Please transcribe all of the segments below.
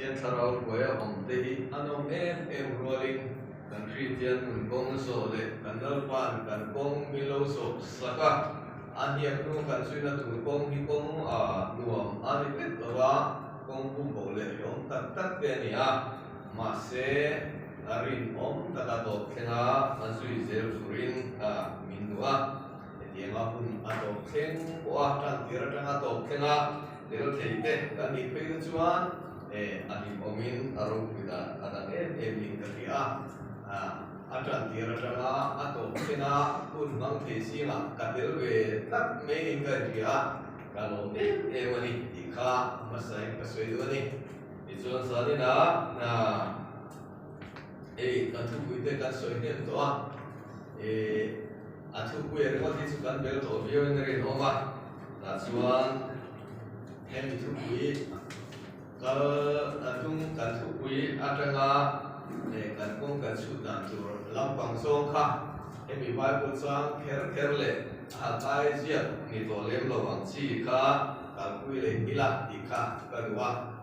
thiên thảo quê hồng tây anh ông em rolling kan Christian kong so le kan pan kan kong milo so saka aniam nu kan suina tu kong hi kong nuam ani pet lawa kong bum bo le yom tak tak te ni ma se arin om takato kena masui zel furin minua etiema pun ato ken wa tan tira tan ato kena dero teite kan ni pe chuan anim omin aro kita adan ling katia atan tira tan ato kena pun mang te singa katel we tak me ing katia kalau mani ika masai kasoi ni ichuan sani na kan thu puite kan soi ne to thu puite ko thi chu kan bel to bio ne ri no ma na chuan hem thu pui ka atung kan thu pui atanga kan kong kan chu dan tu lampang song kha emi vai pu chang kher le tai zia ni to lem lo wang chi kha kan pui le ila ti kha ka ruwa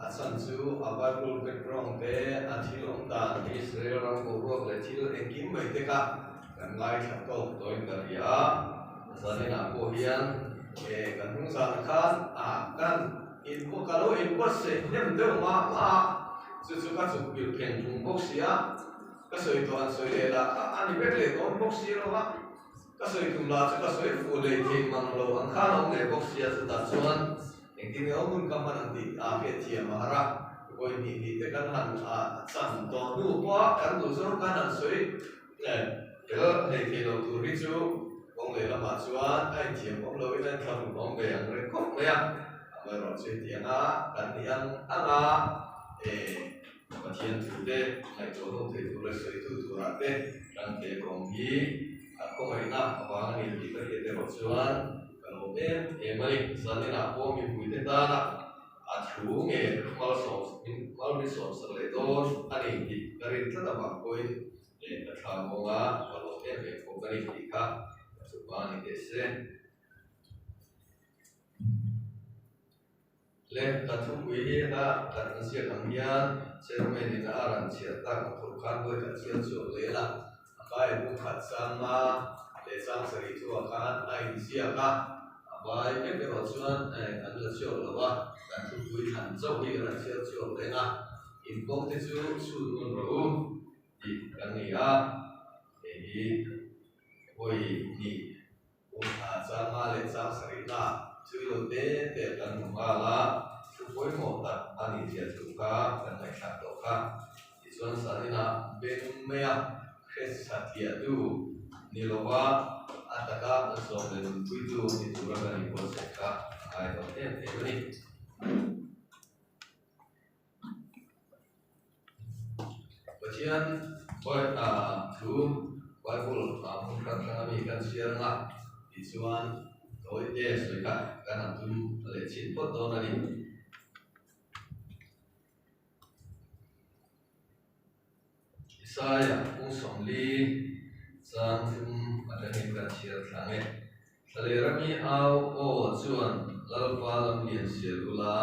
asan chu Bible background te athilong ta Israel ram ko ro le thil ekim mai te ka kan lai thak ko toin ka ria sanina ko hian kan hung san khan kan in ko ka lo in ko se nem de ma chu ka chu bil ken tung bok sia ka soi to an soi le la ani bek le to bok sia lo ma ka soi tum la chu ka soi fu le thi mang lo an khan ong le bok sia chu ta chuan engkini omun kaman nanti tia mahara ko ni te kan han san to nu kwa kan tu so kan an soi ke he lo tu ri chu ong le la ma chuan ai tia ong lo ina tham ong be ang re ko ya ma ro che tia na kan ni anga ma thian tu de ai to no te tu le soi tu ra te kan te kong hi ko mai na ba ni ti ka te ro chuan mari sanina ko mi puite ta na athu nge mal mi so le don ani ti karin ta ba ko in ta tha mo ga ko ko kani ti ka su ba ni ke se le ta thu wi ta kan sia kan ya se me ni na aran sia ta ko kan ko ta sia so le la kai bu khat sang ma le sang sari tu kan ai sia ka vai cái đồ xuân ăn là chiều là ba ăn thu vui hẳn dâu đi là chiều đấy na in công thế chú luôn rồi thì cái này thì vui thì cũng ra mà lên sang sari na chú đầu tiên để cần mà là chú vui một ta anh đi chơi chú cá cần phải chặt đồ cá thì xuân sari na bên mẹ hết sạch tiệt tu nilowa ataka so den puitu ni turaka ni poseka ai to ni bacian buat tu Bible mun kan kami kan share nga isuan toi soika kan tu le chin pot do nani Isaya kung somli sang ada ni kan share thange salerami au o chuan lalpa lam lian sirula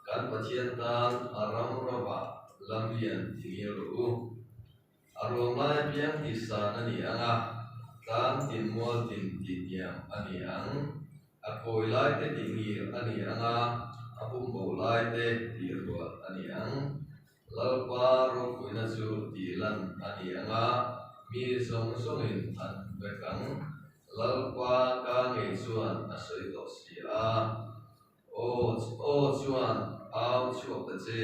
kan pachian tan aram roba lam lian tingiru arong lai piang isa nani anga tan tin mol tin tiam ani ang akoi lai te tingi ani anga apum bo lai te tirwa ani ang lalpa ro kuina chu tilan ani anga mi song songin an bekang lalpa ka nge chuan a soi to sia o chuan au chuak ta che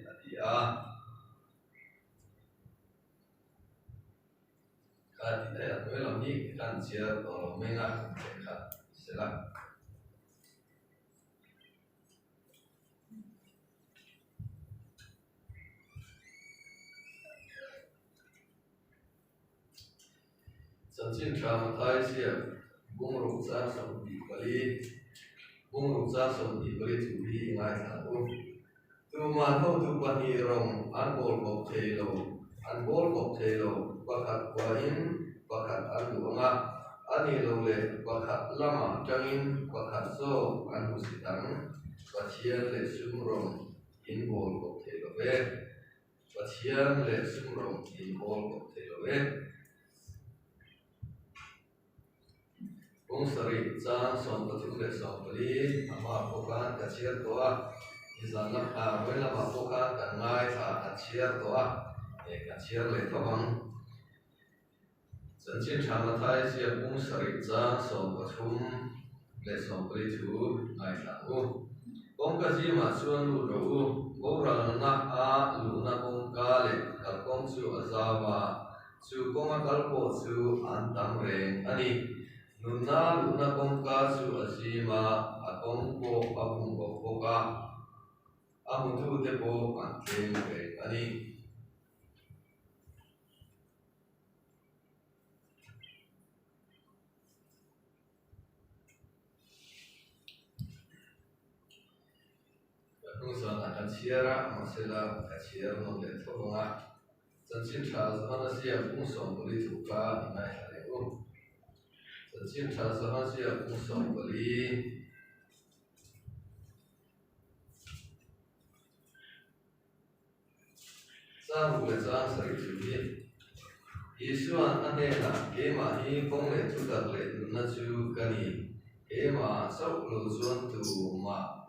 atia ka ti ta ko lam ni kan chia to lo menga ka sela Chân trên tràm thái xia bung rục ra sầm đi chủ đi ngay thẳng u tu man hậu tu quan hi rong an bol bọc thề lầu bakat qain bakat alunga ani lo le bakat lama changin bakat so an usitang bachian le sumrong in bol ko the lo ve pathian le sum rong in bol ko the lo ve Kung sari chan som pathum le som pali ama pokan ka chiar to a izan lam a roi lam a pokan kan ngai tha ka chiar to a ka chiar le thawang chan chin thama thai sia kung sari chan som pathum le som pali thu ngai tha u kong ka ji ma chuan lu ro u go ral na a lu na kong ka le kal kong chu azawa chu kong a kal po chu an tam reng ani Nuna luna kongka su asima akongko abungko koka amutu tepo kantleng ani Nungsan akan siara masela kaciar nole tokonga Zancin trazana siya kungsong beli tuka inai haleu Zancin trazana siya kungsong beli Zang ule zang sari tuki Isuan anena kema hi kong le tudak le nuna chu kani Kema sau lu zuan tu ma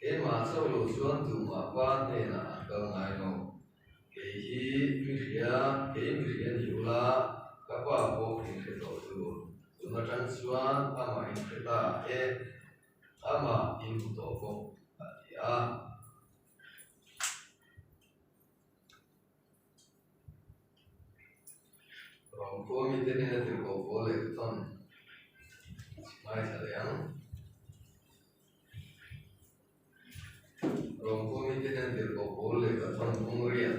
Kema sau lu zuan tu ma pa nena akal ngai no Kehi mihia ni ula kapa bo king keto tu Tuna chang chuan ama in keta ama in to ko atia Rong ko mi te ne te ko bo le ton mai sa yang Rong ko mi te ne te ko bo le ka ton kong ria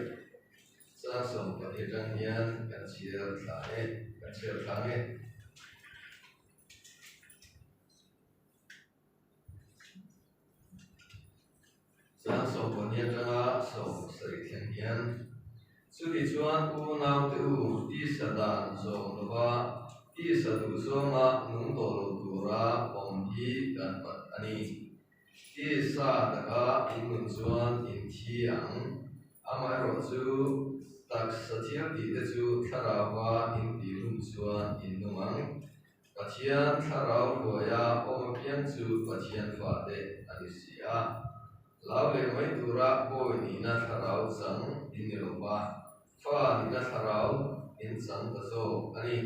sa som pa te chang hian kan chiar thang e Sa som pa hian changa som sari thian hian Sudi chuan u nau te u ti sa dan som lova ti sa du soma nung to lo tura om hi kan pat ani ti sa taka in nun chuan in thi ang ama ro chu tak sa thiam ti te chu tharawa in ti lum chuan in numang pathian tharau loya om pian chu pathian fa te ani sia lau le mai tura bo ni na tharau chang in lo ba fa ni na tharau in chang ta so ani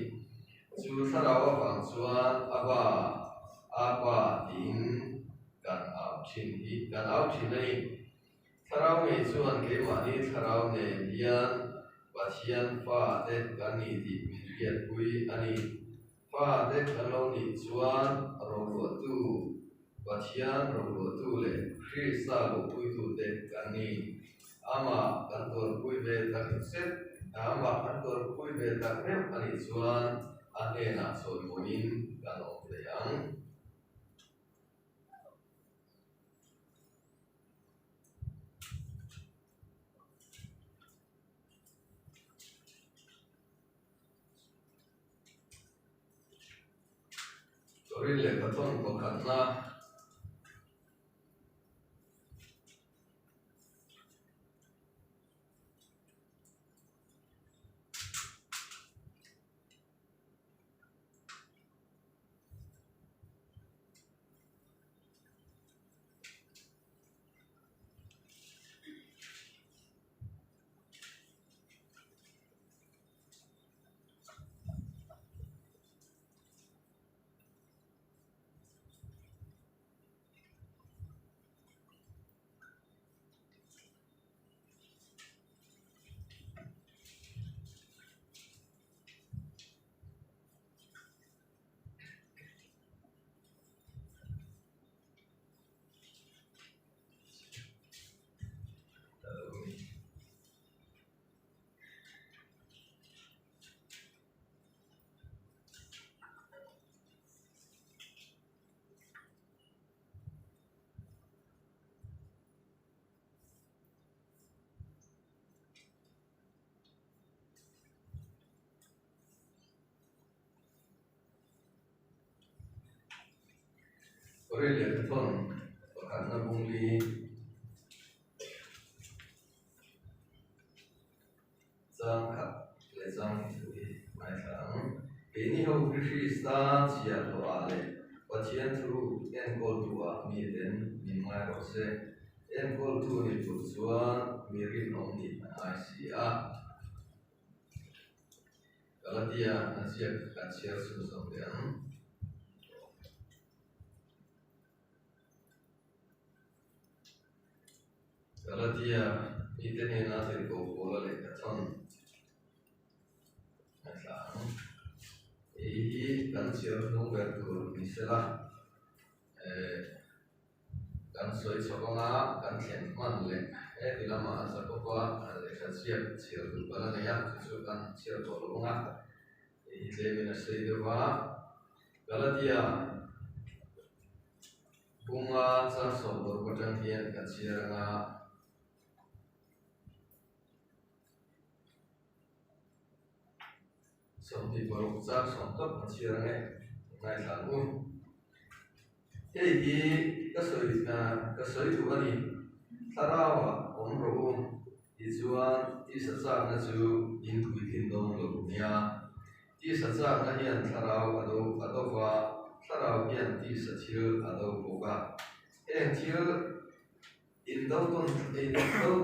chu tharau awang chuan aba in kan au thin ani tharau nge chuan ke ma ni tharau ne hian pathian fa te kan ni ti mi riat pui ani fa te kan lo ni chuan ro lo tu pathian ro lo tu le Krista lo pui tu te kan ni ama kan tor pui ve tak set ama kan tor pui ve tak rem ani chuan ane na chon moin kan om le yang Torin le katon ko katna Torin le katon ko katna bung li Giang khắc lệ giang thủy mai thẳng ini hậu Krishna chia thọ lệ và chiến thu en col tua mi đến mi mai rồi se en col tu ni tu chuan mi rin om ni ai si a Galatia asia asia su song den Galatia ite ni na te ko ko la le ka thon mai thẳng kan chiar nung ver tu ni se la kan soi chokonga kan thlen man le ti lama sa ko pa le ka chiar tu bala ne ya chu kan chiar to longa le mina sei de wa Galatia bunga cha so bor patang hian ka chiar nga som ti bor cha som top ka chiar nge ngai thang hi ka soi tu ani tharawa om ro ti chuan ti sa cha na chu in kui tin dong lo nia ti sa cha na hian tharau ado wa tharau hian ti sa thil ado boka thil in do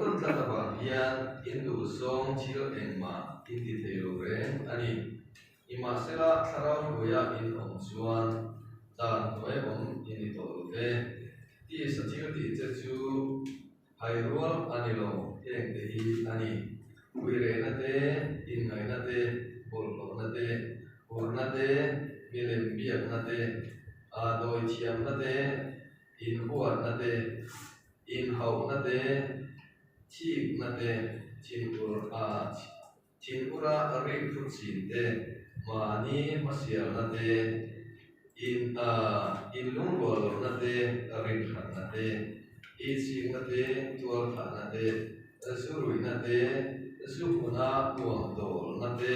ton ta ba hian in du song thil engma in ti thelo re ani ima sela tharau hoya in om chuan dan noi om in to ve ti sa thil ti che chu hai rual ani lo eng te hi ani kui re na te in ngai na te bol lo na te hur na te milem biak na te a doi thiam na te in huat na te in hau na te thi na te thin ura ri phut sin te mani masial na te in lung bol na te rin khat na te i ching na te tual khat na te su rui na te su huna tuang dol na te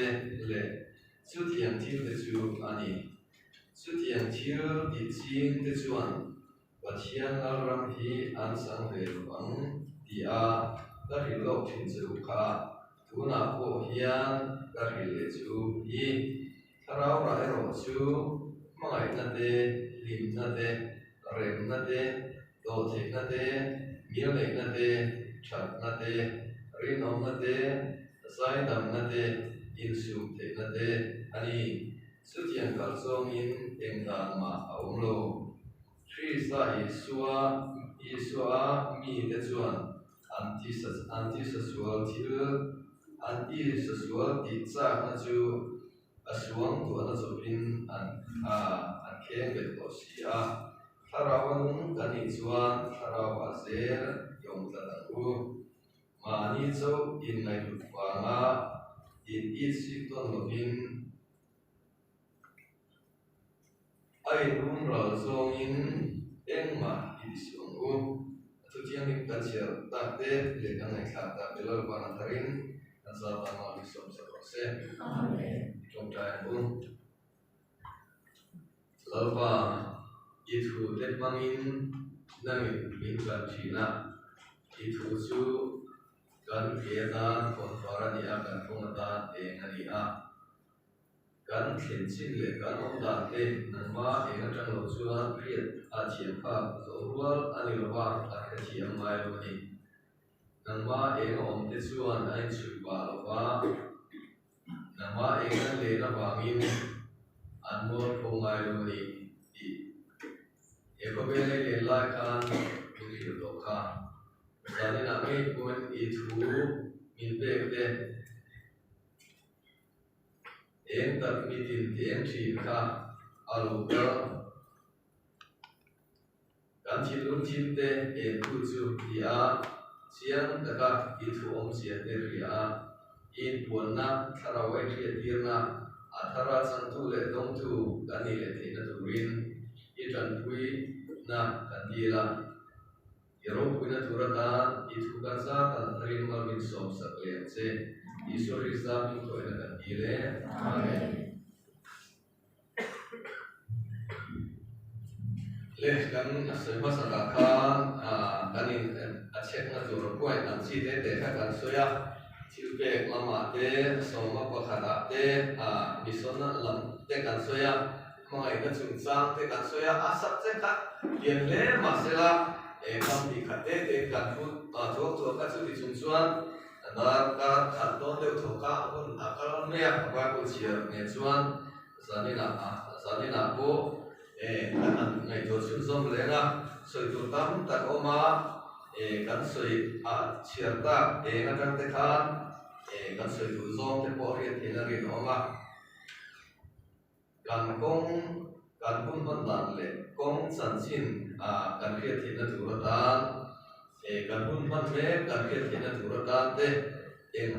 le su thiang thil te chu ani su thiang thil ti ching te chuan pathian al ram hi an sang ve wang ti a ka ri lo thin chu kha tuna ko hian ka ri le chu hi tharau ra ero chu mai na te lim na te rem na te do the na te mil le na te chat na te rin om na te sai dam na te in su the na te ani su thiang kal song in eng dan ma aum lo Sri sa Isua mi te chuan anti sexual thil anti sexual ti cha na chu asuang tu na chopin an kheng ve to si a tharawan kani chuan tharawa zer yom ta u mani cho in nai lu wanga in si ton lovin ai rum ra zong in engma i siong u tu tiang ni kan sia ta te le kan ngai kha ta te lo pa na tarin kan sa ta ma ni som sa se amen trong trai u lalpa i thu te mangin nang min kan thina i thu chu kan ke ta kon para ni a kan phong ta e ngani a kan thlen chin le kan om da te nang ma e nga tang lo chuan riat a thiam pha zo rual ani lo wa a ka thiam mai lo ni nang ma e nga om te chuan ai chu ba lo wa nang ma e nga le na wangin an mor ko mai lo ni ti e ko be le la kan ku ri do kha sa ni na me kun I thu min be te eng tak mi tin tiang thi kha alu ka kan thi lun chin te en tu chu ti a chiang ta ka I thu om sia te ri a in pon na thara wai thia tir na a thara chan tu le dong tu kan ni le the na tu rin I tran pui na kan ti la yaro pui na thura ta I thu ka sa kan rin ma min som sak le che Isor Islam min ko na kan ti le amen le kan asoi ma sa ka kan in a check na tu ro point ang chi te te kha kan soya ทิวเปกละมาเตสมปะขณะเตมิสนลำเตกันสวยมังไงก็จุงซังเตกันสวยอาสักเจกัดเรียนเล่มาเสละคำที่ขัดเตกันพูดทุกตัวก็จุดที่จุงส่วนนักการขัดต้นเดียวถูกก้าวคนอาการเมียว่ากูเชียร์เนี่ยส่วนสันนิษฐานกูกันไงตัวชุนสมเลยนะสวยตัวตั้มตัดออกมากันสวยเชียร์ตากันเตะขันกันสวยตัวซองเตะบอลเรียนที่นั่นเรียนออกมากันพุ่งพันดันเลยกงสันชินกันเรียนที่นั่นถูกตันกันพุ่งพันเมฆกันเรียนที่นั่นถูกตันเต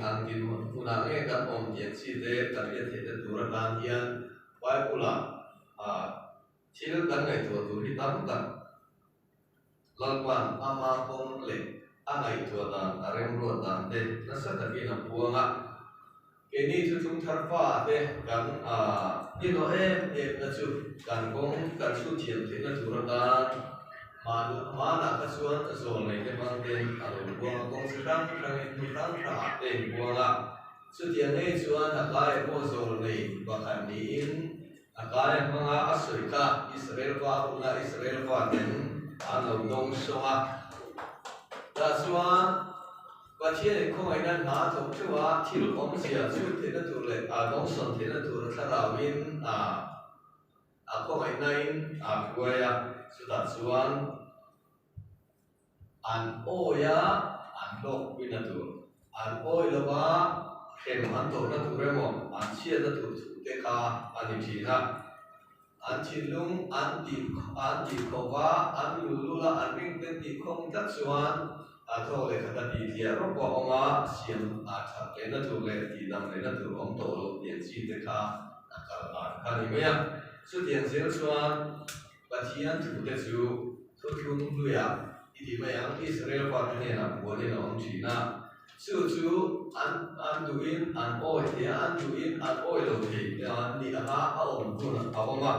อังกินมุนังกันอมเย็นชีเตกันเรียนที่นั่นถูกตันเทียนไว้กุลาชีลกันไงตัวที่ตั้มกันลังวันอามาคงเล็กไงตัวตันเริ่มรู้ตันเตนั่นสักทีนับพวงเกนี่ทุกทัศน์ฟ้าเตกันนี่เรานั่นสุดกันคงกันสุดเทียนที่นั่นถูกตันมาหนักส่วนส่วนในที่บางเต็นอารมณ์พวงคงสุดตั้งครั้งนี้ตั้งครั้งเต็นพวงสุดเทียนในส่วนหักไล่พวกส่วนในบางคันนี้หักไล่มังอาศัยกับอิสราเอลว่าอุณาอิสราเอลว่าเต็นอันเราดงสวะแต่ส่วนประเทศของไอ้นั่นนาถกชื่อว่าที่ลูกอมเสียชุดที่นั่นถูกเลยดงสนที่นั่นถูกสระวินของไอ้นั่นกวยสุดท้ายส่วนอันโอยอันโลกวินาทีอันโอยละว่าเข้มอันโตนั่นถูกเรื่องอันเชี่ยนั่นถูกเตะขาอันนี้ทีนะอันชิลุงอันดีขว่าอันลุละอันวิ่งเป็นดีคงจัดส่วนโทษเลยขณะที่เดียร์บอกว่าเสียงชัดเลยนั่นถูกเลยที่ดำเลยนั่นถูกอมโตโลเปลี่ยนชีเตะขาคันนี้ไม่ยังสุดเดียนเสียงส่วนปัจจัยถูกเตะสู่ทุกคนรู้อย่างที่ไม่ยังอิสราเอลว่าเนี่ยนะบัวเนี่ยองจีน่าสู่อันดูอินอันโอยเดียอันดูอินอันโอยโลกีอันนี้เอาองค์ตัวนั้นเอามา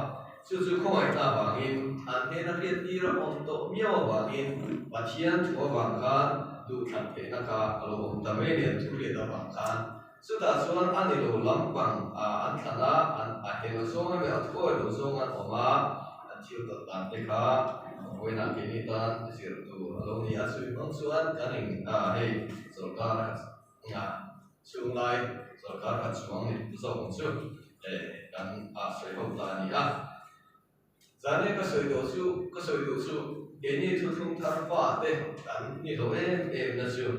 สู่ข้อไอ้ตาบางอินอันเทนักเรียนที่เราองโตเมียวบางอินปัจจัยถูกบางการดูทันเทนักการเราองตะเมเนียนทุเรียนบางการสุดท้ายส่วนอันนี้เราล้ำบังอันขณะอันเห็นเราส่งให้เราทุกคนเราส่งอันออกมาอันที่เราตัดเด็กขาวันนั้นกินนี่ตันเสียตัวเราเนี่ยส่วนบางส่วนกันเองให้สุรการช่วงไหนสุรการช่วงนี้ส่งช่วงกันสวยของตานี่จากนี้ก็สวยดูสู้เดี๋ยวนี้ทุกทุกท่านฟ้าเด็กกันนี่เรานั่นช่วง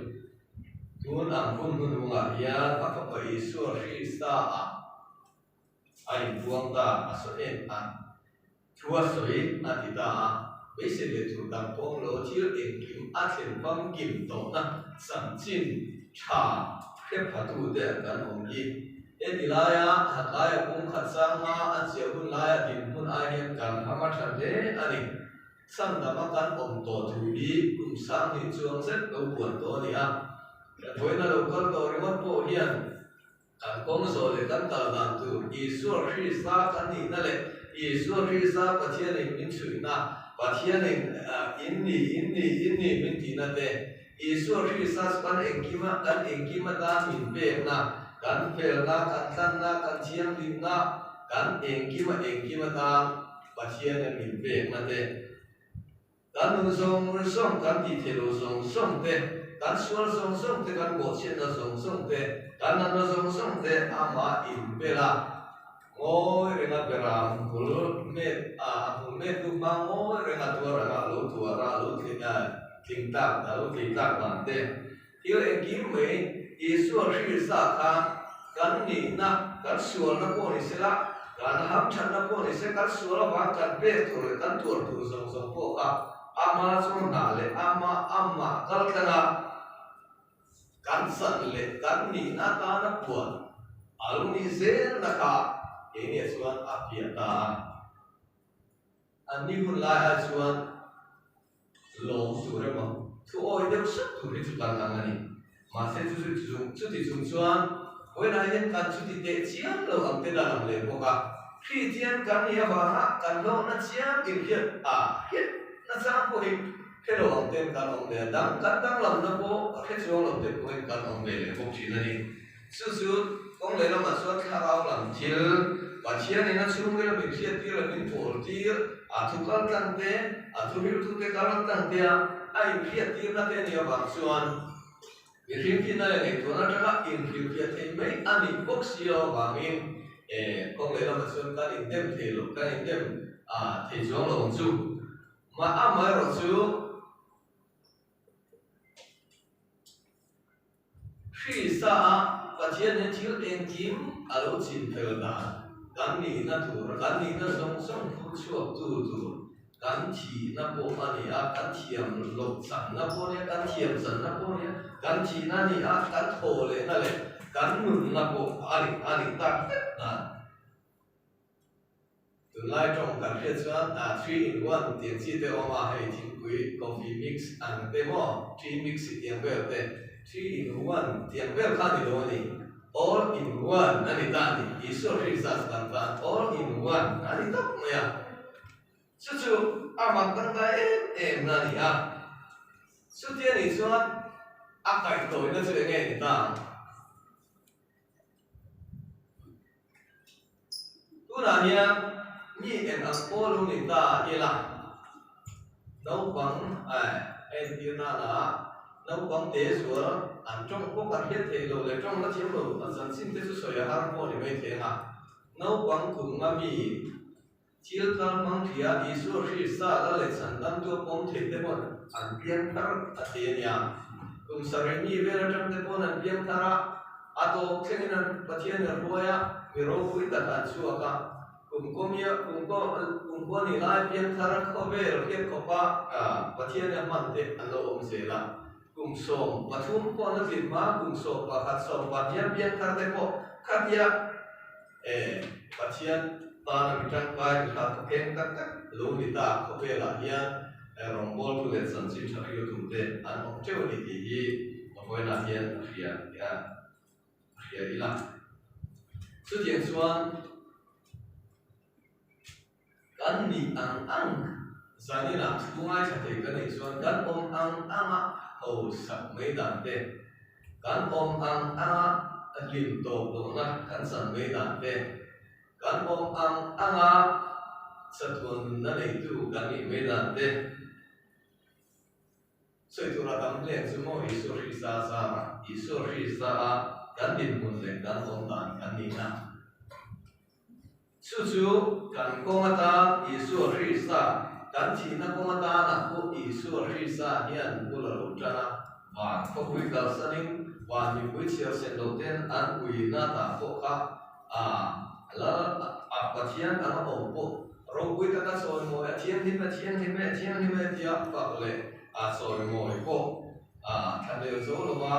ทุนอังคุณดูงานยาพักไปส่วนที่สตาไอ้พวงตาสวยชัวสวยที่ตาไม่ใช่เด็กถูกดังพงโลที่เองกิมเขียนฟังกิมโตนะสังจินชาเก็บผัดดูเด็กกันองค์ยี่ที่ลายหักลายคงขัดสร้างมาอันเสียหุ่นลายดินหุ่นอาเห็นกันทำมาทันเดอันนี้สั่งนำมากันองค์โตถูดีกุมสร้างหินจวงเสร็จเอาปวดตัวนี่แต่พอนั้นเราก็ตัวเรียกว่าโปเฮียนกันคงโซเลกันตลอดตัวอิสุรคริสต์กันนี่นั่นแหละอิสุรคริสต์ประเทศนี้มินชุยนะประเทศนี้อินนี่มินที่นั่นเองอิสุรคริสต์กันเองกิมาตามินเปนะกันเฟลนะกันตันนะกันเชียงดินนะกันเองกิมาตาประเทศนี้มินเปนั่นเองกันนุ่งส่งกันที่เทโลส่งเตกันสวนส่งเตกันโบเชนส่งเตกันนั่นส่งเตอามาอินเปล่าโง่เรื่องเปล่าคุณเมตุบังโง่เรื่องตัวเราลุทิ้งตากนั่นเตที่เองกิมเมย์อิสวรชีสาขากันนี่นะกันสวนนักโบนิสละกันหักฉันนักโบนิสกันสวนว่ากันเปรี้ยวกันตัวส่งพวกอามาส่งนาเลอามากันกันสันเลกันนี่นะตานักบวชอารุณิเซนนะคะini suan apiata ani hun lai suan long surema tu oi de sat tu ri tu kan ngani ma se tu ti suan oi na yen kan tu ti te chiam lo ang te da nam le ko ka Christian kan ya ba ha kan lo na chiam in hiat hiat na sa ko hi cái đồ ông tên can ông để đang làm nó bố cái chỗ ông tên của anh can ông về để bố chỉ là đi sư ông lấy nó mà suốt khá ao làm chiếu và chiếu này nó xuống cái là mình chiếu tiêu là mình phổ tiêu thucal tăng thế thu hiểu thu cái cal tăng thế ai chiếu tiêu là thế nhiều bằng xuân vì khi này này tụi nó chắc in chiếu thế mấy anh đi bốc xíu và mình ông lấy nó mà xuân cái in tem thì lúc cái in tem thì xuống là ông chú mà mới rồi chú khi xa và thiên nhiên chiếu đen kim ở đâu chín phèo đàn cắn nỉ na thua cắn nỉ na song phun chuộc tu cắn chỉ na bộ anh cắn thiềm lục sẵn na bộ này cắn thiềm sẵn na bộ này cắn chỉ na nỉ cắn thổ lệ na lệ cắn mừng na bộ anh tắc từ lại trong cắn hết cho 3 in 1 tiền chi tiêu mà hay thiên quý coffee mix ăn tem mò 3 mix tiền bèo tem 3 in 1 tiền bèo khá đi đâu này all in one nani tani iso risas tantan all in one nani tak maya susu amak tangga nani sutia ni suat akai toi na suy nghe ni ta tu nani ni en ang polo ni ta ila nấu bằng em tiêu na là nấu bằng tế xuống trong quốc các hiện thể lộ để trong nó chiếm lộ dần xin tế số sợi hàng phố thì mấy thế hả nấu bằng cùng mà mì chiếu căn mang phía đi số khi xa là lệ sản đam tua bom thể tế bọn biên thar tiền nhà cùng sợi mì về là trong tế bọn biên thar ato cái này là thiên là boya vì rồi vui tất cả xua cả cùng có ni lại biên thar khó về rồi kết quả thiên là mạnh thế anh lo ôm sẽ là cùng sôm và thum con nó thịt má cùng sôm và hạt sôm và biên thar tế bộ khác ya và thiên ta là mình trang bài là thực hiện các luôn đi ta có về là hiền rong bol tu lệ sản sinh cho yêu thùng tệ anh ông treo đi thì một người là hiền hiền đi làm sự kiện xuân kan ni ang zani na tungai sa te kan ni xuân kan ang hầu sập mấy đàn tệ kan ang lim tổ độ na kan san mấy đàn tệ kan ang sa tuần na nei tu kan ni mấy đàn tệ soi tu ra tam le su mo iso ri sa kan din mun le kan đàn kan ni na su kan kongata iso ri sa kan chi na kongata na ko iso ri sa hian pula lo chana wa ko hui kal sanin wa ni hui chiao sen lo ten an ui na ta ko ka la pathian an o po ro hui ta ka so mo thiam ni me tia pa le so mo ko thale zo lo ma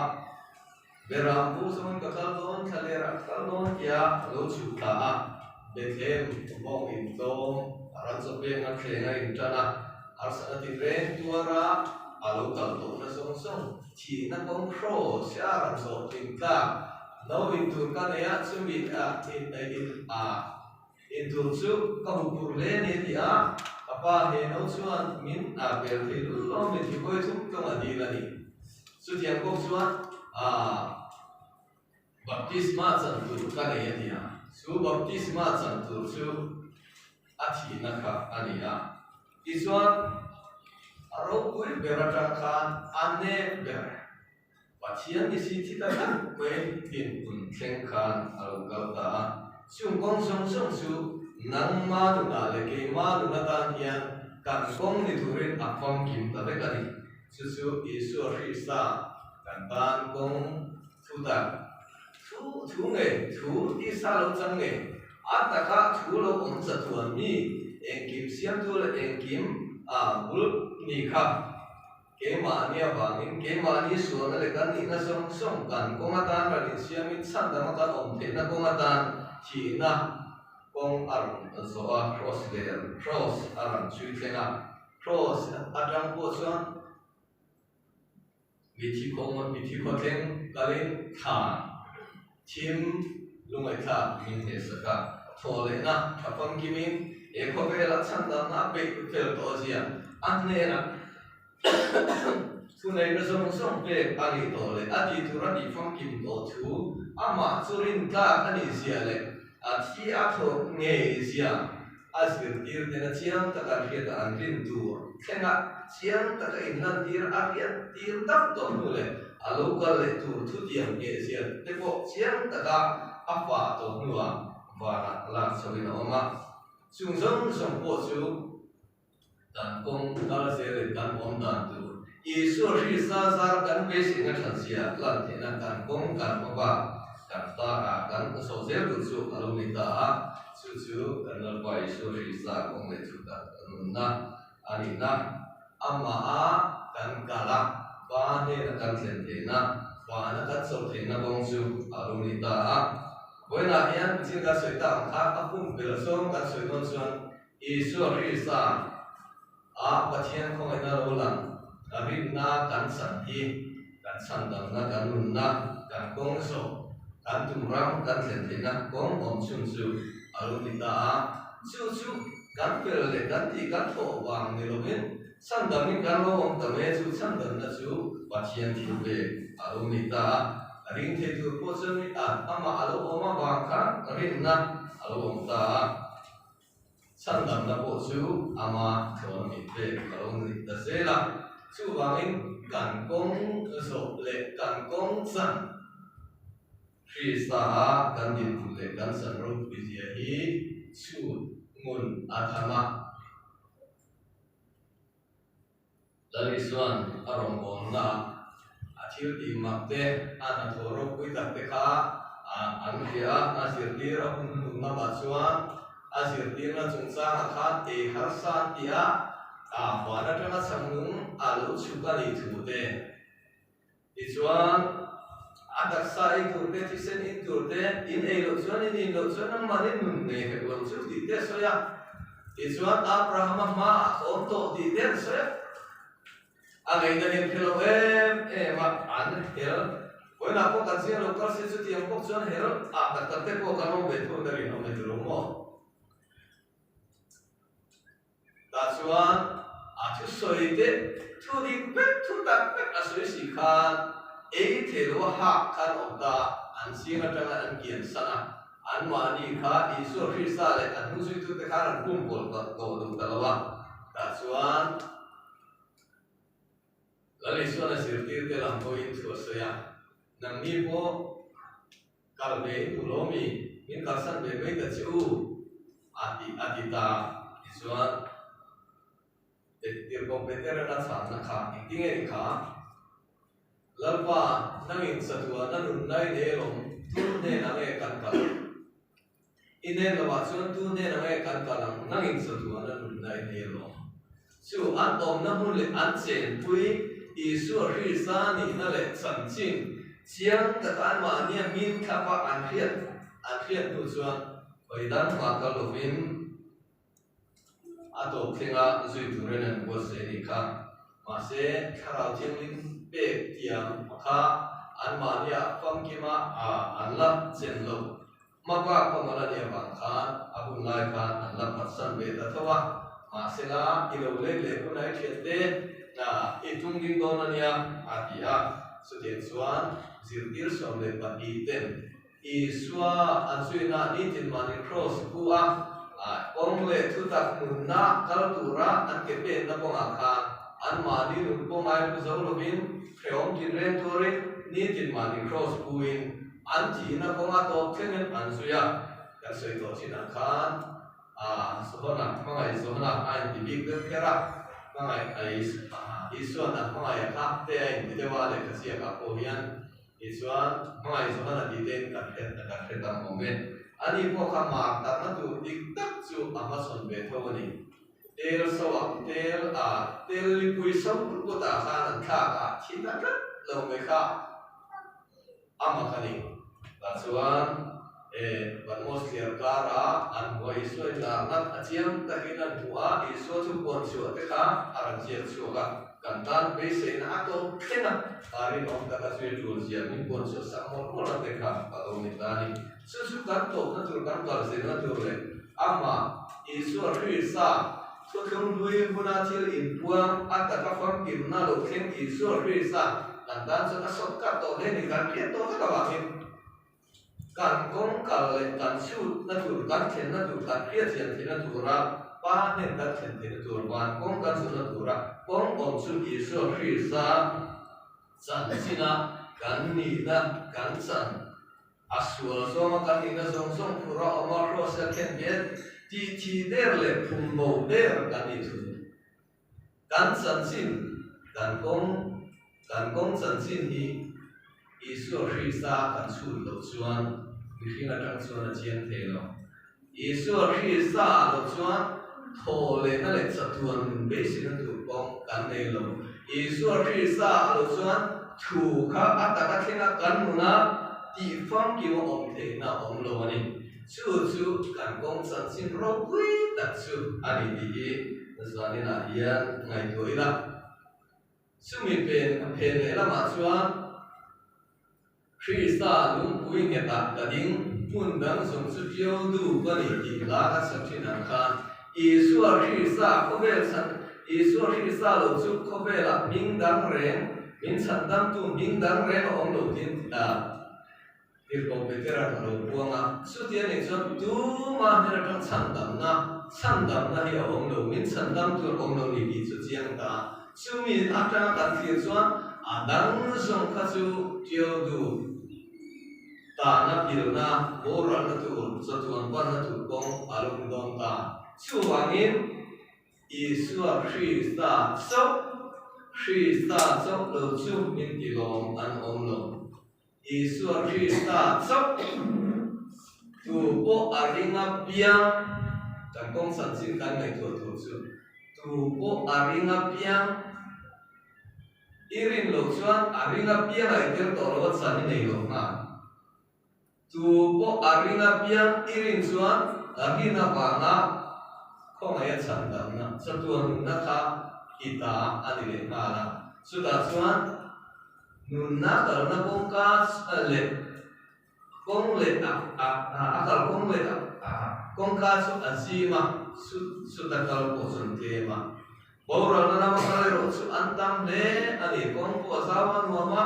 beram bu son ka kal don thale ra kal don ya lo chu ta để thêm mong in tôm ran so pe ngal khe ngai in tana ar sa ti ren tua ra alo kal to na song chi na kong cross ya ran so tin ta no in tu ka ne ya chu mi in tu chu ka hu pur le ne ti apa he no chuan min bel the lu lo mi ti koi thum ka ma di la ni su tiang kong chuan baptisma chan tu ka ne ya ti su baptisma chan tu chu athi na kha ani isuan aro koi bera ta khan ane ber pathian ni si thi ta kan koi tin kun thleng khan alo kal ta chung kong song su nang ma tu na le ke ma tu na ta hian kan kong ni thurin afam kim ta le kani su isu ri sa kan tan kong thu ta thu nge thu ti sa lo chang nge ta kha thu lo om sa thuan mi eng kim siam tu le eng kim bul ni kha ke ma ni awangin ke ma ni so na le kan ni na song kan ko ma tan ra ni siam in san da ma kan om the na ko ma tan chi na kong ar so cross le cross aran chui thenga cross atang po chuan mi thi ko theng kalin tha chim lungai tha min he saka thole na thapam kimin e kho ve la chan da na pe fel to sia an ne na Thu này nó giống giống về anh đi tổ lệ, anh đi thu ra đi phong kim tổ thu, ama churin ka anh đi xia lệ, thi thổ nghe xia, asir tir nên chiang ta kan hiat an rin tu, khenga chiang ta ka inlan tir hiat tir tap tổ nu lệ, local lệ tu thu tiang nghe xia, thế bộ chiang ta ka apa tổ nu và làm sao đi nó mà, chung giống bộ chú dan công ta sẽ được dan bom dan tu. Isu risa sar kan besi ngat hansia lan thena kan kong kan ba kan ta kan so zel tu su alumita su kan la pai isu risa kong le chu ta na ani na amma kan kala ba ne kan thlen thena ba na kan so thena kong su alumita boina hian chin ka soi ta kha ka pum bel som kan soi don suan isu risa pathian kong ina lo lang Amin na kan san hi kan san dang na kan nun na kan kong so kan tum ram kan thlen thlen na kong om chun chu alumita chu kan pel le kan ti kan tho wang ni lo men san dang ni kan lo om ta me chu san dang na chu pathian thi be alumita ring the tu po chu ni ama alo oma wang kha rin na alo om ta san dang na po chu ama thon ni be alumita se la chú vangin kan kong so le kan kong san khi sa kan din tu le kan san ro bizia hi chu mun athama lali suan arong on na athil ti makte ana thoro pui tak te kha an hia asir lir hun na ba chuan asir lir na chung sa kha te har san tia wana tanga samung alu chuka ni thute ichuan adak sai thute tisen in thute in elo chuan in lo chuan ang mani nun ne he lo chu ti te soya ichuan abraham ma on to ti te soya angai na ni phelo ma an hel wena ko kan sia lo kar se chu ti am ko chuan hel tak tak te ko kan o be thu dari no me lo mo ta chuan chu soi te thu di pek thu tak pek a soi si khan e the lo ha khan om ta an si na tanga an kian sana an ma ni kha isu ri sa le an hu sui tu te khan an kum bol ka ko du ta lawa ta chuan lali suan a sir tir te lam ko in thu soya nang ni po kal ve tu lo mi min ka san ve ve ta chu ati ta chuan tir kompeter na san na kha tinge kha lalpa nangin satua nanun nai ne lom tu ne na me kan ka inen lawa chuan tu ne na me kan ka lang nangin satua nanun nai ne lom chu an tom na hun le an chen pui isu ri sa ni na le chan chin chiang ta kan ma nia min kha pa an khiat tu chuan oidan ma ka lovin ato khenga zui turen ko se ni kha ma se kharau thingin pe tiang kha an ma nia fam ki ma an la chen lo ma ba ko ma la nia bang kha abun lai kha an la pat san be ta thawa ma se la i lo le le ko nai thiat te na i tung ding don ania atia su tian chuan zir tir som le pa i ten i swa an sui na ni tin ma ni cross ku kong le thu tak mun na kal tura an ke pe na pong akha an ma ni lu po mai pu zo lo bin khreom tin ren tori ni tin ma ni cross puin an ti na pong a to thengen an suya kan soi to chin an khan sohona mangai sohona an ti big de khera mangai ai isuan an mangai kha te ai ni de wa le ka sia ka po hian isuan mangai sohona ti ten ka khet ta moment ani po kha ma ta na tu dik tak chu ama son be tho ni tel sawa tel li pui sam ko ta kha nan kha ka thi ta ka lo me kha ama khani ta chuan ban mos clear kara an ko isu na na achiam ta kinan tua isu chu kon chu te kha aran chia chu ka kan tan be se na to kena ari nom ta ka sui tu sia min kon chu sa mo ko la te kha pa lo ni ta ni su kan to na tu kan ka se na tu le ama isu ri sa ทุกคนลุยบุญอาทิตย์อินพวงอัตตะฟังกินน่าหลงเข่งอิสุรพิษาหลังจากนั้นสกัดตัวเล่นในการเลี้ยงตัวทั้งหมดการกงการเล่นการชูนั่นถูกการเขียนนั่นถูกการเลี้ยงเขียนที่นั่นถูกรับป้าเนี่ยการเขียนที่นั่นถูกวันกงการชูนั่นถูกรับกงอมชูอิสุรพิษาสันสินะการนี่นะการสันอาศัยส่วนการนี่นะส่งผู้รับมาโรสเคนเบียที่เดร์เลยพุ่งโบเดร์การนี่ถูกการสันสินการกงสันสินที่อิสุรพิษาการชูหลบส่วนวิธีการจังส่วนเจียนเทโลอิสุรพิษาหลบส่วนโทเลนั่นแหละสัตว์เบสินั่นถูกกงการเนโลอิสุรพิษาหลบส่วนถูกข้าอัตตะเข่งกันมุนาที่ฟังกิวอมเทน่าอมโลนี่ชูการกงสันสินรบกุยตัดชูอันนี้ดีส่วนนี้น่ะยังไงตัวอีละซึ่งมีเป็นเลยละมาส่วนคริสตาลุงกุยเนี่ยตัดกระดิ่งมุ่งดังส่งสุดยอดดูกันอีกทีลากันสักทีนั่งคันอิสุอาคริสตาเขาเป็นสันอิสุอาคริสตาลุจุเขาเป็นละมิงดังเร่งมิงสันดังตุมิงดังเร่งองดูทินตาที่เราไปเจอกันเราพวงอ่ะสุดที่นี่ส่วนดูมาเนี่ยต้องสันดำนะที่องดูมิงสันดังตัวองดูนี่ที่สุดที่ยังตาซึ่งมีอาจารย์การที่ส่วนดังส่งข้าสู่เดียวดูตาหน้าพิรุณาโบราณนั่นถูกสะท้อนวันนั่นถูกกงอารมณ์ดวงตาช่วงนี้อิสุอาคริสตาโซเราชูมินติลมอันองลมอิสุอาคริสตาโซถูกโบอาริงาเปียจังกงสันสินกันในตัวถูกชูถูกโบอาริงาเปียirin loksuan aringa piang aitel torot sani nei lokna tu po aringa piang irin suan arina pana khong aya chandam na satuan na kha kita adile na na suda suan nunna karna kongka le kongle akal kongle kongka su azima suda kal posun tema Bawra na naman kalero su antam le ani kong po asawa mama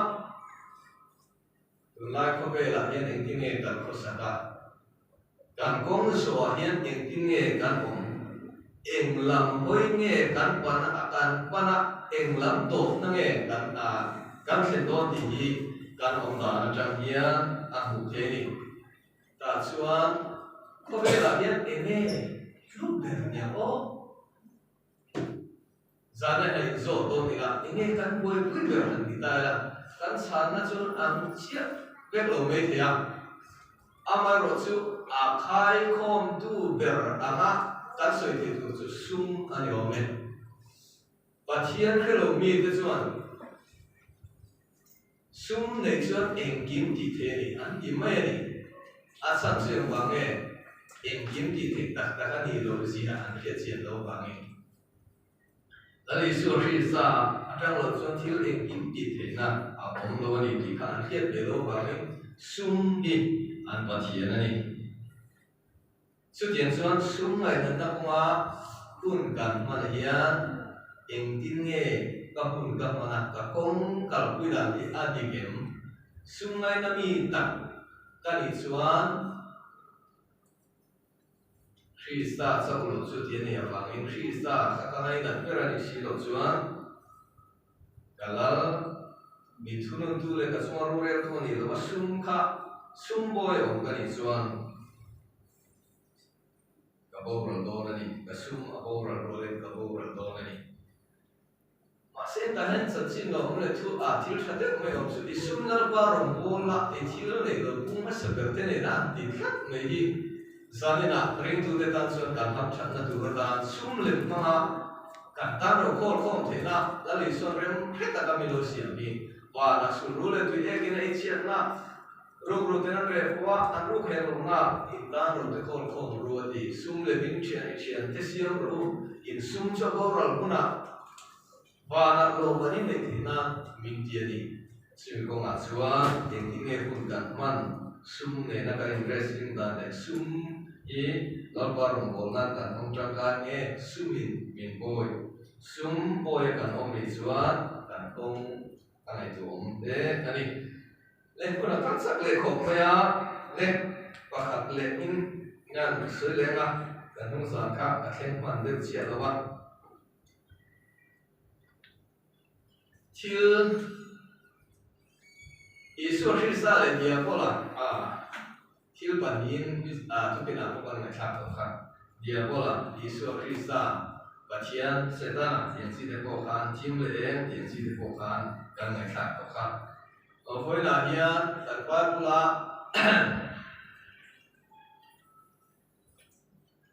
tunay ko bela yan ang tinge kan ko saka kan kong so yan ang tinge kan kong eng lam hoy nge kan pana eng lam to na nge kan sendo di kan om da na chang yan ang hukeni ta chuan ko bela yan ene lu ber nya o Zana ay zo to nila inge kan boy pwede han kita la kan sana chun ang chia bek lo me thia ama ro chu a khai khom tu ber ama kan soi thi tu chu sum ani o me pathian khelo mi te chuan sum nei chuan eng kim ti the ni an i mai ni a san chen wang e eng kim ti the tak tak ani lo si an khia chen lo wang e Tadi suami sa ada lotion til engkim itu na, abang lawan itu kan lihat belo bagi sumbi anpatian ni. Sudian suan sungai tentang kuma pun kan mana hian engtinge kapun kan mana kakong kalpui dari adigem sungai nami tak kan isuan Krista sa ulo chu tian ni awang Krista sa kanai na pera ni silo chuan kalal mithunun tu le ka sumaru re tu ni lo sum boy ong ka ni chuan ka bawral do na ni ka sum abawral ro le ka bawral do na ni ma se ta han sa chin lo le tu a thil thate me om su di sum na ba rom bol la e thil le lo pung ma sa ber te ne na ti khat me hi Zanina ring tu de tan suan kan ham chat na tu dan sum le ma kan tan ro kol khom the na la li suan rem kheta ka mi lo siam bi wa na su ru le tu e gin e chian na ro te na re wa an ru khe ro na in dan ro te kol khom ru di sum le bin chian te siam ru in sum cha ko ral kuna wa na lo ba ni ne thi na min ti ni sim ko nga chuan eng ti nge kun kan man sum ne na ka invest in da ne sum hi lalparum bolna kan ong tangkan nge sumin min boy sum boy kan om ni chuan kan ong angai tu om de ani le kuna tak sak le khom maya le pakhat le in ngan sui le nga kan hung san kha ka thleng man de chia lawa thil Isu Krista le dia pola thil panin tu pina ko kan ngai thak kha dia pola Isu Krista Pathian Satan yang si de ko khan thim le yang si de ko khan kan ngai thak kha voi la dia tak pa pula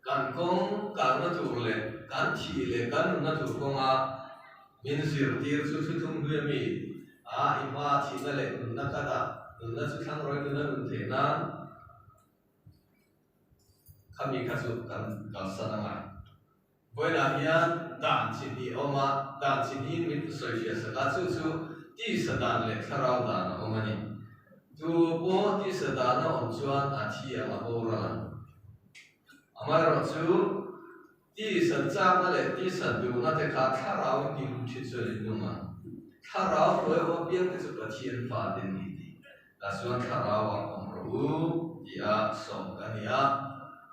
kan kong kan na tu le kan thi le kan na tu ko nga min sir tir su su thum hu mi ima thi na le na ka da na su thang roi na nun the na kami ka su kan ka sa na ma voi la dia dan chi ni oma dan chi ni min soi sia sa ka su su ti sa dan le tharau dan oma ni tu po ti sa dan na om chuan a thi a ma ho ra amaro chu ti san cha na le ti san du na te kha tharau ni thi chu le nu ma tharau roi o piang te chu pathian fa den ni la chuan tharau a om ro ya som kan ya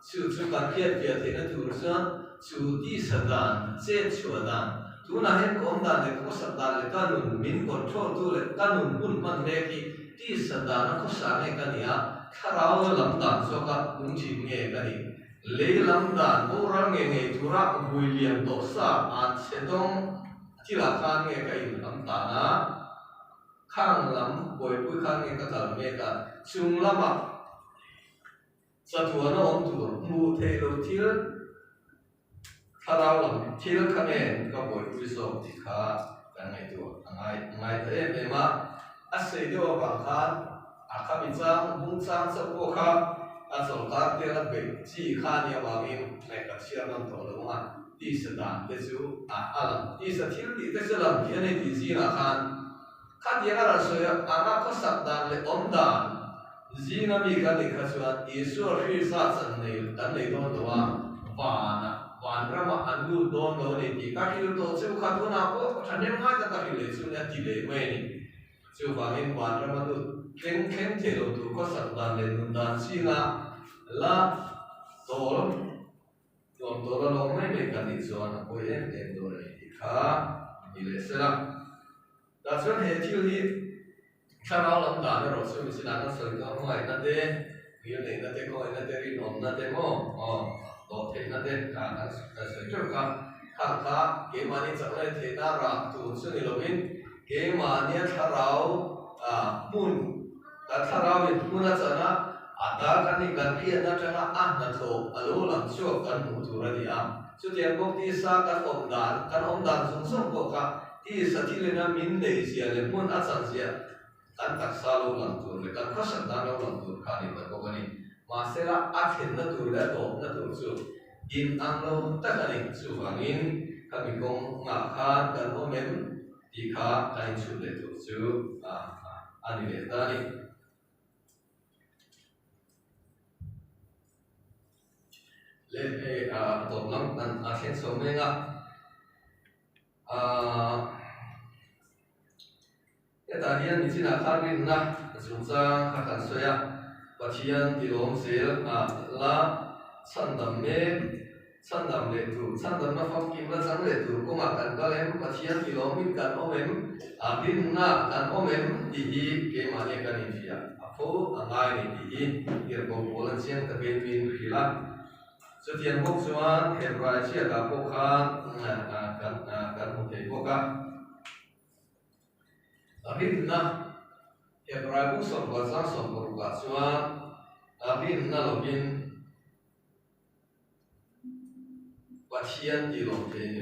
chu kan phiat phiat the na tu chuan chu ti sa dan che chu dan tu na hen kom dan le ko sa dan le kanun min control tu le kanun mun man me ki ti sa dan na ko sa ne kan ya tharau lam dan so ka mun chi nge kan ni leilam dan orang nge thura builiam to sa an sedong tila khan nge kai lam ta na khang lam boi pui khan nge ka kal me ka chung lama sa thua na om tu mu the lo thil tharau lam thil khame ka boi pui so ti kha kan ngai tu ngai te me ma a sei do ba khan a khami chang bung chang sa ko kha asal karte la be chi khani awami mai ka sia man to lo ma ti sa da te chu alam ti sa thil ti te sa lam hian ti zi na khan khat ya ra so ya ana ko sak dan le om dan zi na mi ka ni kha chuan Isu ri sa chan nei tan nei don do wa van ra ma anu don do ni ti ka hi to chu kha tu na ko than ne ma ta ka hi le chu ne ti le mai ni chu wa in van ra ma tu keng the lo tu ko sak dan le nun dan si na la tol lo mai me kan ni chuan a poi em do ni kha ni le sela da chuan he thil hi tharau lam da ro chu mi sina na sel ka mai na de ri nei na te ko na te ri nom na te mo do the na te ka na se chu ka kha ke mani chang le the na ra tu chu ni lo min ke mani tharau mun ta tharau in mun a chana ada kan ni kan ri na chana na tho alo lam chu kan mu tu ra ni chu tian bok ti sa kan om dan sung sung ko ka ti sa thi le na min nei sia le mun a chang sia kan tak sa lo lam tu le kan kha san da lo lam tu kha ni ta ko ni ma se la a khen na tu le do na tu chu in ang lo ta ka ni chu wangin ka mi kong nga khan kan o mem ti kha kan chu le tu chu ani le ta ni le to lam nan a khen so me nga ta hian ni china khan rin na chung chang kha kan soya pathian ti lom sel la chandam le tu chandam na fam kim la chang le tu ko ma kan ka lem pathian ti lom min kan omem bin na kan omem ti hi ke ma ne kan in fia apho angai ni ti hi ir ko bolan chen ta ben bin khila so tian bok chuan hebrai chia ka ko khan kan mu thei ko ka abin na hebrai bu som ko sang som ko ka chuan abin na lo bin pathian ti lo the ni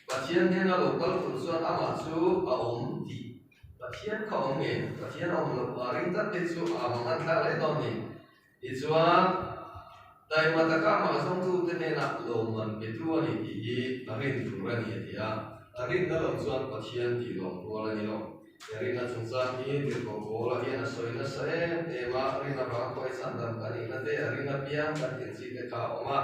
pathian ne na lo kal tu chuan ama chu a om ti pathian ka om nge pathian om lo waring ta te chu a mangan tha le don ni ti chuan dai mata ka ma song tu te ne na lo man pe tu ani ti hi arin tu ra ni ya arin na lo chuan pathian ti lo ko la ni lo Dari na chung sa ni ti ko ko la hian a soi na sa mà rin là bằng coi sản phẩm cái này là thế rin là biang cái tiền gì để khảo mà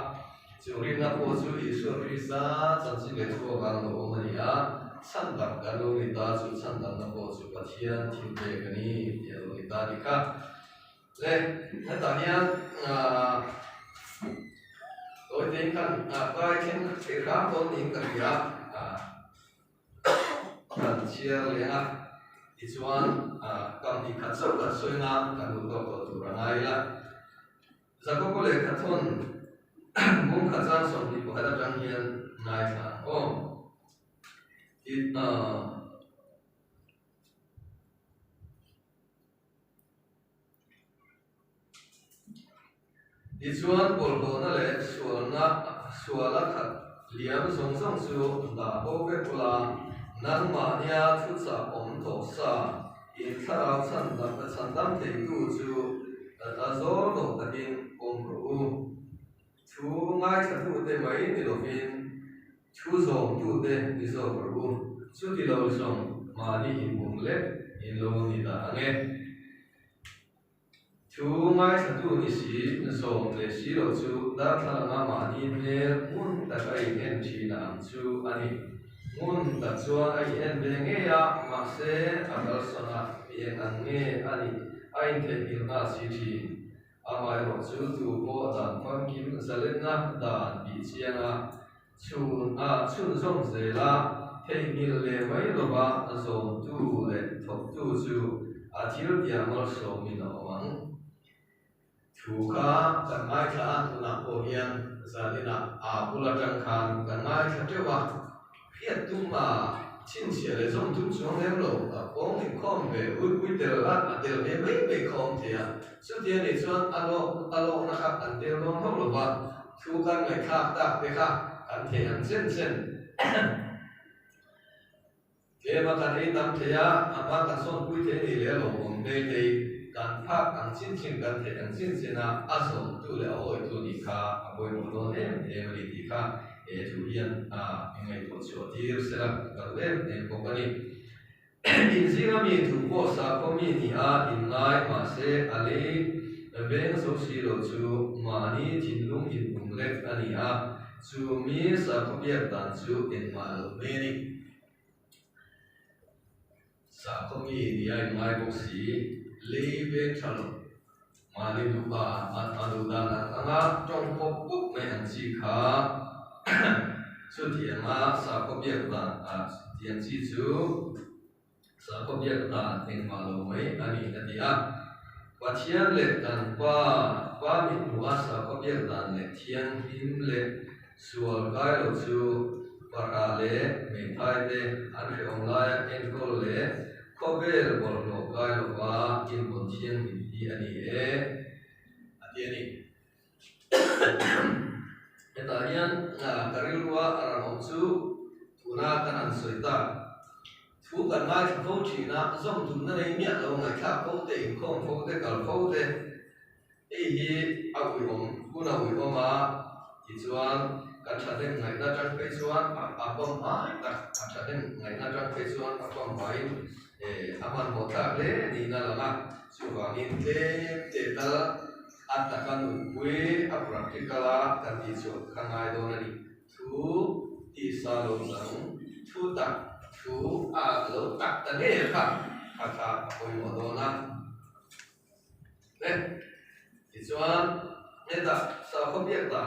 chú rin là cô chú ý số rin sa chân chỉ để thua bằng đồ mà nhỉ sản phẩm cái đồ người ta chú sản phẩm là cô chú bắt hiện thiên về cái này giờ người ta đi khác đây hiện tại nha tôi tin rằng cái cái khác tôi tin cái gì kan chia lenga ti chuan kam hi khat so ka soina kan lu to tu rangai la zakoko le khathon mong khachan som ni ko hada jang hian nai tha o it ti chuan bol ho na le suala khat liam song song chu da ho ve pula nang ma nia thu sa om to sa in thara chan dam thei tu chu ta zo lo ta bin om ru thu ngai tha tu te mai ni lo bin thu zo tu te ni zo ru chu ti lo song ma ni in bum le in lo ni da nge thu ngai tha tu ni si zo le si lo chu da tha na ma ni ne mun ta kai en chi na chu ani mun ta chuan ai en be nge ya ma se adal sona yen an nge ani ai the il na si thi amai ro chu tu ko dan phang kim zalena dan bi chianga chun zong ze la thei mil le mai lo ba zo tu le thok tu chu a thil dia mal so mi no wang thu kha kan mai kha tu na ko hian zalina a pula tang khan kan mai kha te wa hiện tung mà chính xác là trong tung xuống em lộ có những con về vui đều là đều em mấy con thì trước tiên thì cho alo nó khác anh đều nó không được vào thu căn ngày khác đặc biệt khác anh thì anh chân thế mà cái này tâm thế mà cái son vui thế thì lấy lộ mình đây thì cần phát cần chính cần thể cần chính là sống tu là ôi tu đi khác ôi một đôi em đi khác thu hiền ngày tổ chức thì sẽ là các em company in riêng mình thu bỏ sa có mình thì in lại mà sẽ ali bên số xí rồi chú mà ni thiên lung in cùng lệ anh chú mi sa có biết đàn chú in mà ở bên đi sa có mình thì in lại bốc xí lấy bên chăn mà ni đủ anh đủ đàn anh trong hộp bút này anh chỉ khá xuất hiện mà sa có biết đàn tiền chỉ chú sa có biết đàn tiền mà lâu mấy anh đi và thiên lệ đàn qua mình mua sa có biết đàn lệ thiên him lệ sual cái lỗ chú và cả lệ mình thay thế anh phải online em có lệ có về bỏ lỗ cái lỗ và in bốn thiên thì anh đi hiện tại hiện cái lúa ở hậu chú thu na cái ăn sợi ta thu cần mai thì không chỉ là dòng thu na này miệng đâu ngày khác không thể không không thể cả không thể thì áo quần cũng là quần mà thì chuan cái chả đến ngày ta trang cái chuan bom mai ta chả đến ngày ta trang cái chuan bom mai aman một thằng đấy thì là mà chú vào in thế ta atakan gue praktikala kan dijo kangai donani thu ti sa lo sang thu tak thu lo tak ta ne kha kha koi mo dona ne ti chuan ne ta sa ko biak ta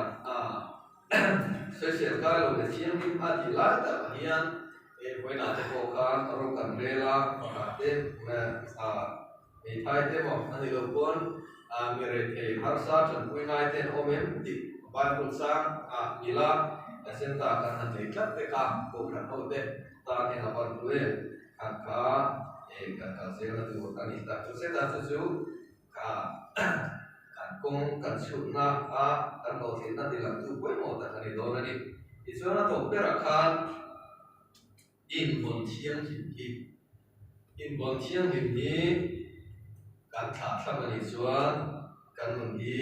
social ka lo ne chiang kim a ti la ta hian koi na te ko kha ro kan rela pa te mi thai te mo ani lo kon mere the harsa chan pui ngai ten omem ti bible sang mila asenta kan han te klat te ka ko kan ho te ta ne na ban tu kan ka se na tu kan ita tu se ta chu ka kan kong kan chu na kan ho the na ti lam tu poi mo ta kan do na ni ti chu na to pe ra khan in bon thiang hin hi kan thả tham ani chuan kan mun hi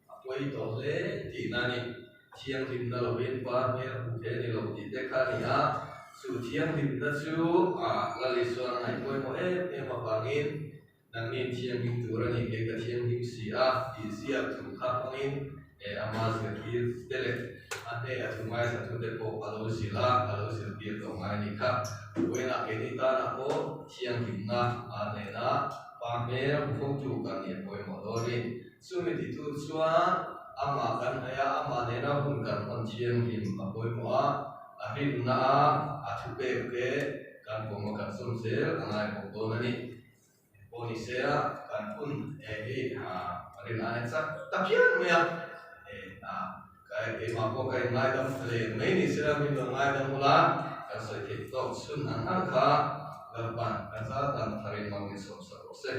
apoi to le ti na ni thiang him na lo in pa me hu ke ni lo ti te kha ni su thiang him na chu la li chuan ngai poi mo ma bangin nang ni thiam hing turani ke ka thiam hing si a ti sia thu kha pangin ama se ki tele ate a thu mai sa thu te ko alo sila alo sil pi to mai ni kha wena ke ni ta na ko thiam hing na ane na pa me phong chu kan ni poi mo do ni sumi ti tu chua ama kan aya ama ne na hun kan on thiam hing ma poi mo a rin na a thu pe ke kan ko ma kan sum se angai ko do na ni Polisea kan pun rin ane sa tapian mo ya kai mako kai ngai dam le mai ni sira min lo ngai dam mula ka so ke to sun an an kha garban ka sa tan tharin mang ni so se